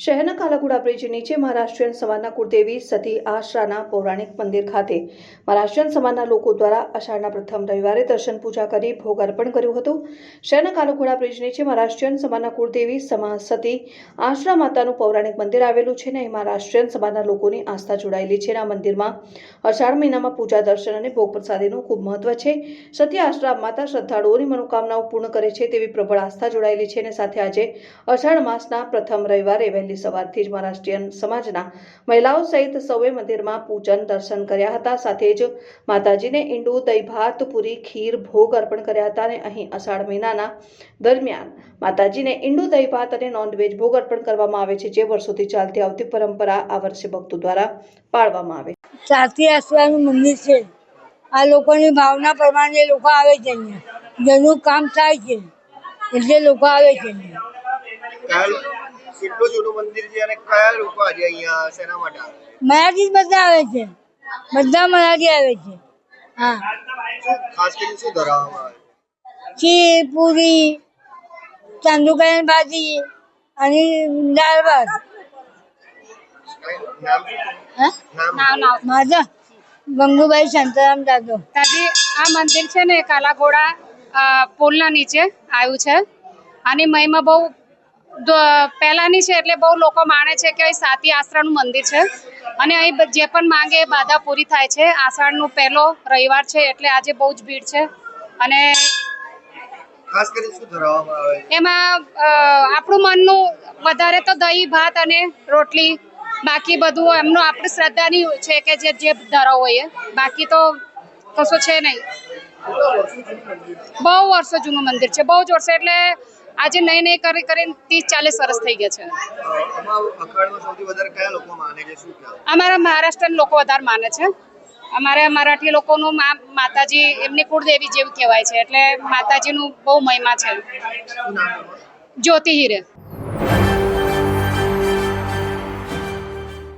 શહેરના કાલાઘોડા બ્રિજ નીચે મહારાષ્ટ્રીયન સમાજના કુળદેવી સતી આશરાના પૌરાણિક મંદિર ખાતે મહારાષ્ટ્રીયન સમાજના લોકો દ્વારા અષાઢના પ્રથમ રવિવારે દર્શન પૂજા કરી ભોગ અર્પણ કર્યું હતું। શહેરના કાલાઘોડા બ્રિજ નીચે મહારાષ્ટ્રીયન સમાજના કુળદેવી સતી આશરા માતાનું પૌરાણિક મંદિર આવેલું છે અને અહીં મહારાષ્ટ્રીયન સમાજના લોકોની આસ્થા જોડાયેલી છે। આ મંદિરમાં અષાઢ મહિનામાં પૂજા દર્શન અને ભોગ પ્રસાદીનું ખૂબ મહત્વ છે। સતી આશરા માતા શ્રદ્ધાળુઓની મનોકામનાઓ પૂર્ણ કરે છે તેવી પ્રબળ આસ્થા જોડાયેલી છે અને સાથે આજે અષાઢ માસના પ્રથમ રવિવારે વહેલી સવારથી જ મહારાષ્ટ્રીયન સમાજના મહિલાઓ સહિત સૌએ મંદિરમાં પૂજન દર્શન કર્યા હતા। સાથે જ માતાજીને ઈંડુ દહીં ભાત પૂરી ખીર ભોગ અર્પણ કર્યા હતા અને અહીં અષાઢ મહિનાના દરમિયાન માતાજીને ઈંડુ દહીં ભાત અને નોનવેજ ભોગ અર્પણ કરવામાં આવે છે, જે વર્ષોથી ચાલતી આવતી પરંપરા આ વર્ષે ભક્તો દ્વારા પાળવામાં આવે છે। સતી આશ્રમનું મંદિર છે। આ લોકોની ભાવના પ્રમાણે લોકો આવે છે, જેનું કામ થાય છે એટલે લોકો આવે છે। કેટલું જૂનું મંદિર છે અને કયા લોકો આજે અહીંયા શેના માટે આવે? મરાઠી બધા આવે છે, બધા મરાઠી આવે છે। હા, ખાસ કરીને શું ધરાવવામાં આવે? ખીર પૂરી ચાંદુકાની ભાજી અને દાળ ભાત। માધા ગંગુભાઈ શાંતારામ જાદવ। તાજી આ મંદિર છે ને કાલાઘોડા પુલના નીચે આવ્યું છે। આની મહિમા બહુ પહેલાની છે એટલે બહુ લોકો માને છે કે અહીં સતી આશ્રમનું મંદિર છે અને અહીં જે પણ માંગે એ બાધા પૂરી થાય છે। આષાઢનો પહેલો રવિવાર છે એટલે આજે બહુ જ ભીડ છે અને ખાસ કરીને શું ધરાવવામાં આવે? એમાં આપણું મનનું વધારે તો દહીં ભાત અને રોટલી, બાકી બધું એમનું આપણી શ્રદ્ધાની છે કે જે ધરાવો હોય, બાકી તો કશું છે નહીં। બહુ વર્ષો જૂનું મંદિર છે, બહુ જ વર્ષો એટલે આજે નહીં કરીને 30-40 વર્ષ થઈ ગયા છે। અમારા મહારાષ્ટ્રના લોકો વધારે માને છે। અમારા મરાઠી લોકોનું માતાજી એમની કુળદેવી જેવું કહેવાય છે એટલે માતાજીનું બહુ મહિમા છે। જ્યોતિ હીરે।